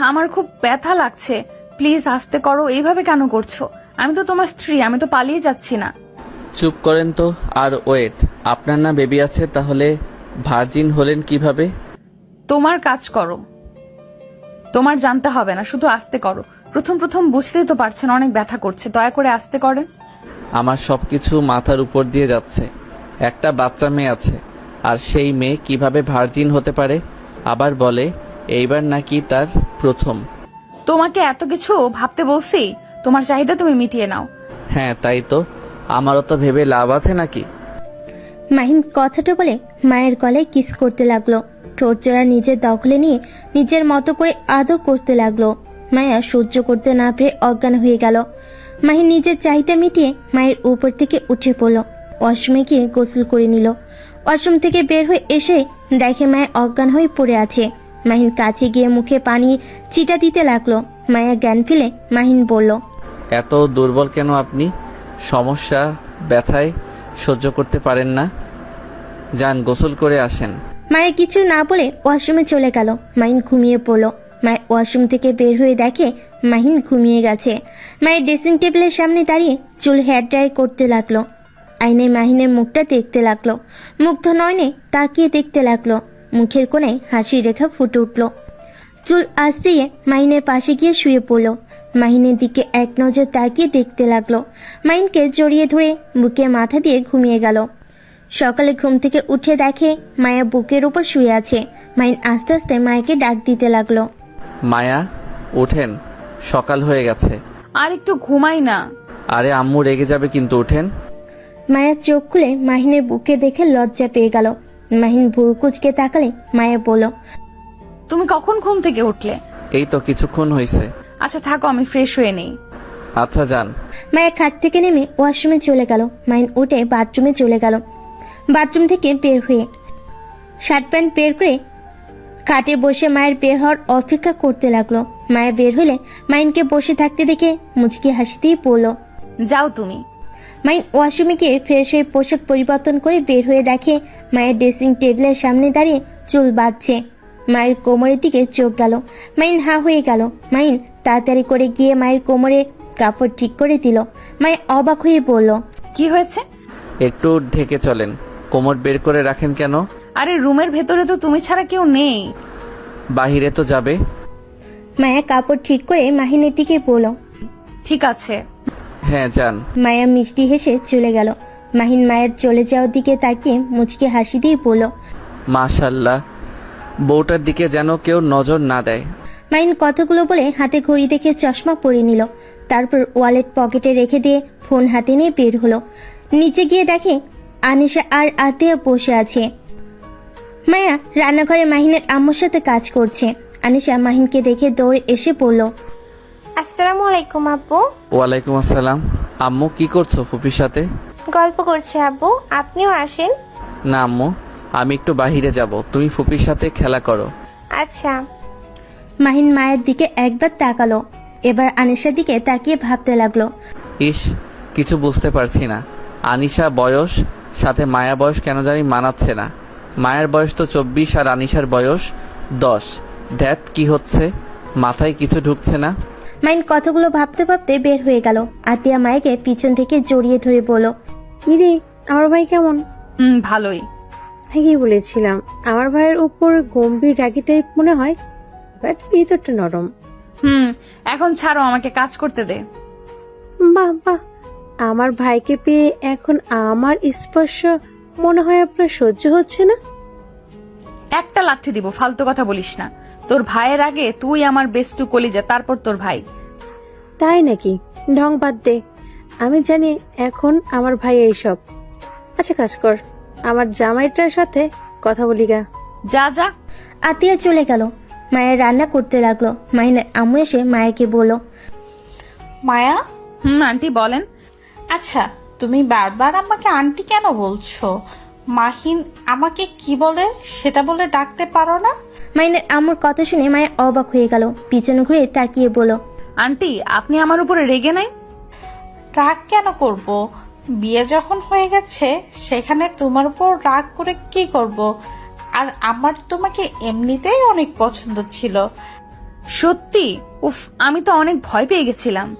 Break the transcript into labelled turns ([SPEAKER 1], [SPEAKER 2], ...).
[SPEAKER 1] আমার খুব ব্যথা লাগছে, প্লিজ আস্তে করো। এইভাবে কেন করছো? আমি তো তোমার স্ত্রী, আমি তো পালিয়ে যাচ্ছি না।
[SPEAKER 2] চুপ করেন তো। আর ওয়েট, আপনার না বেবি আছে, তাহলে ভার্জিন হলেন কিভাবে?
[SPEAKER 1] তোমার কাজ করো, তোমার জানতে হবে না, শুধু আস্তে করো। প্রথম প্রথম বুঝতেই তো পারছেন অনেক ব্যথা করছে, দয়া করে আস্তে করেন।
[SPEAKER 2] আমার সবকিছু মাথার উপর দিয়ে যাচ্ছে। একটা বাচ্চা মেয়ে আছে, আর সেই মেয়ে কিভাবে ভার্জিন হতে পারে? আবার বলে এইবার নাকি তার প্রথম।
[SPEAKER 1] তোমাকে এত কিছু ভাবতে বলছি, তোমার চাহিদা তুমি মিটিয়ে নাও।
[SPEAKER 2] হ্যাঁ তাই তো, আমারও তো ভেবে লাভ আছে নাকি?
[SPEAKER 3] মাহিন কথাটা বলে মায়ের গলায় কিস করতে লাগলো। ঠোঁট জোড়া নিজের দখলে নিয়ে নিজের মতো করে আদর করতে লাগলো। মায়া সহ্য করতে না পেরে অজ্ঞান হয়ে গেল। মাহিন নিজের চাহিদা মিটিয়ে মায়ের উপর থেকে উঠে পড়ল। ওয়াশরুমে গিয়ে গোসল করে নিল। ওয়াশরুম থেকে বের হয়ে এসে দেখে মায়া অজ্ঞান হয়ে পড়ে আছে। মাহিন কাছে গিয়ে মুখে পানি চিটা দিতে লাগলো। মায়া জ্ঞান ফেলে মাহিন বলল,
[SPEAKER 2] এত দুর্বল কেন আপনি? সমস্যা? ব্যথায় সহ্য করতে পারেন না? যান গোসল করে আসেন।
[SPEAKER 3] মায়া কিছু না বলে ওয়াশরুমে চলে গেল। মাহিন ঘুমিয়ে পড়ল। মায়ের ওয়াশরুম থেকে বের হয়ে দেখে মাহিন ঘুমিয়ে গেছে। মায়ের ড্রেসিং টেবিলের সামনে দাঁড়িয়ে চুল হেয়ার ড্রাই করতে লাগলো। আয়নায় মাহিনের মুখটা দেখতে লাগলো। মুগ্ধ নয়নে তাকিয়ে দেখতে লাগলো। মুখের কোণে হাসি রেখা ফুটে উঠল। চুল আসছিয়ে মাহিনের পাশে গিয়ে শুয়ে পড়ল। মাহিনের দিকে এক নজর তাকিয়ে দেখতে লাগলো। মাহিনকে জড়িয়ে ধরে বুকে মাথা দিয়ে ঘুমিয়ে গেল। সকালে ঘুম থেকে উঠে দেখে মায়া বুকের উপর শুয়ে আছে। মাহিন আস্তে আস্তে মায়াকে ডাক দিতে লাগলো,
[SPEAKER 2] মায়া ওঠেন, সকাল হয়ে গেছে।
[SPEAKER 1] আর একটু ঘুমাই না।
[SPEAKER 2] আরে আম্মু রেগে যাবে কিন্তু, ওঠেন।
[SPEAKER 3] মায়া চোখ খুলে মাহিনের বুকে দেখে লজ্জা পেয়ে গেল। মাহিন ভুরু কুচকে তাকালে মায়া বলল,
[SPEAKER 1] তুমি কখন ঘুম থেকে উঠলে?
[SPEAKER 2] এই তো কিছুক্ষণ হয়েছে।
[SPEAKER 1] আচ্ছা থাকো, আমি ফ্রেশ হয়ে নেই।
[SPEAKER 2] আচ্ছা যান।
[SPEAKER 3] মায়া খাট থেকে নেমে ওয়াশরুমে চলে গেল। মাহিন উঠে বাথরুমে চলে গেল। বাথরুম থেকে বের হয়ে শার্ট প্যান্ট বের করে খাটে বসে মায়ের বের হওয়ার অপেক্ষা করতে লাগলো। মায়া বের হলে মাহিনকে বসে থাকতে দেখে মুচকি হাসতেই পড়ল।
[SPEAKER 1] যাও তুমি।
[SPEAKER 3] মাহিন ওয়াশরুমে গিয়ে ফ্রেশ হয়ে পোশাক পরিবর্তন করে বের হয়ে দেখে মায়ের ড্রেসিং টেবিলের সামনে দাঁড়িয়ে চুল বাঁধছে। মায়ের কোমরের দিকে চোখ গেল। মাহিন হা হয়ে গেল। মাহিন তাড়াতাড়ি করে গিয়ে মায়ের কোমরে কাপড় ঠিক করে দিল। মায়া অবাক হয়ে বলল,
[SPEAKER 1] কি হয়েছে?
[SPEAKER 2] একটু ঢেকে চলেন। কোমর বের করে রাখেন কেন?
[SPEAKER 1] আরে রুমের ভেতরে তো তুমি ছাড়া কেউ নেই।
[SPEAKER 2] বাহিরে তো যাবে।
[SPEAKER 3] মায়া কাপড় ঠিক করে মাহিনের দিকে বলল,
[SPEAKER 1] ঠিক আছে।
[SPEAKER 2] হ্যাঁ যান।
[SPEAKER 3] মায়া মিষ্টি হেসে চলে গেল। মাহিন মায়ের চলে যাওয়ার দিকে তাকিয়ে মুচকি হাসি দিয়ে বলল,
[SPEAKER 2] মাশাল্লাহ, বউটার দিকে যেন কেউ নজর না দেয়।
[SPEAKER 3] মাহিন কথাগুলো বলে হাতে ঘড়ি দেখে চশমা পরে নিল। তারপর ওয়ালেট পকেটে রেখে দিয়ে ফোন হাতে নিয়ে বের হলো। নিচে গিয়ে দেখে আনিশা আর আতিয়া বসে আছে। মায়া রান্নাঘরে মাহিনের আম্মুর সাথে কাজ করছে। আনিশা মাহিনকে দেখে দৌড়ে এসে পড়ল,
[SPEAKER 4] আসসালামু আলাইকুম আব্বু।
[SPEAKER 2] ওয়ালাইকুম আসসালাম। আম্মু কি করছো ফুপির সাথে?
[SPEAKER 4] গল্প করছি আব্বু, আপনিও আসেন।
[SPEAKER 2] না আম্মু, আমি একটু বাহিরে যাব, তুমি ফুপির সাথে খেলা করো।
[SPEAKER 4] আচ্ছা।
[SPEAKER 3] মাহিন মায়ের দিকে একবার তাকালো, এবার আনিশার দিকে তাকিয়ে ভাবতে লাগলো।
[SPEAKER 2] ইস, কিছু বুঝতে পারছি না। আনিশা বয়স সাথে মায়া বয়স কেন জানি মানাচ্ছে না। মায়ের বয়স তো 24 আর আনিশার বয়স 10। ধ্যাত কি হচ্ছে, মাথায় কিছু ঢুকছে না।
[SPEAKER 3] মাহিন কথাগুলো ভাবতে ভাবতে বের হয়ে গেল। আতিয়া মায়াকে পিছন থেকে জড়িয়ে ধরে বলল,
[SPEAKER 5] কি রে, আমার ভাই কেমন?
[SPEAKER 1] ভালোই।
[SPEAKER 5] আগেই বলেছিলাম আমার ভাইয়ের উপর গম্ভীর রাগী টাইপ মনে হয়, বাট ভিতরটা নরম।
[SPEAKER 1] এখন ছাড়ো, আমাকে কাজ করতে দে।
[SPEAKER 5] বাহ বাহ, আমার ভাইকে পেয়ে এখন আমার স্পর্শ মনে হয় আপনার সহ্য হচ্ছে না।
[SPEAKER 1] একটা লাথি দিব, ফালতু কথা বলিস না। তোর ভাইয়ের আগে তুই আমার বেস্টু কলিজা, তারপর তোর ভাই।
[SPEAKER 5] তাই নাকি? ঢং বাদ দে, আমি জানি এখন আমার ভাই এইসব। আচ্ছা কাজ কর, আমার জামাইটার সাথে কথা বলি গা।
[SPEAKER 1] যা যা।
[SPEAKER 3] আতিয়া চলে গেল। মায়ের রান্না করতে লাগলো। মাহিনের আম্মু এসে মায়াকে বলল,
[SPEAKER 6] মায়া,
[SPEAKER 1] আন্টি বলেন।
[SPEAKER 6] আচ্ছা তুমি বারবার আমাকে আন্টি কেন বলছো? মাহিন আমাকে কি বলে সেটা বলে ডাকতে পারো না?
[SPEAKER 3] মাহিনের আম্মুর কথা শুনে মায়া অবাক হয়ে গেল। পিছন ঘুরে তাকিয়ে বলল,
[SPEAKER 1] আন্টি আপনি আমার উপরে রেগে নাই?
[SPEAKER 6] রাগ কেন করব? বিয়ে যখন হয়ে গেছে সেখানে তোমার উপর রাগ করে কি করব? আর আমার তোমাকে এমনিতেই অনেক পছন্দ ছিল,
[SPEAKER 1] সত্যি? উফ, আমি তো অনেক ভয় পেয়ে গেছিলাম।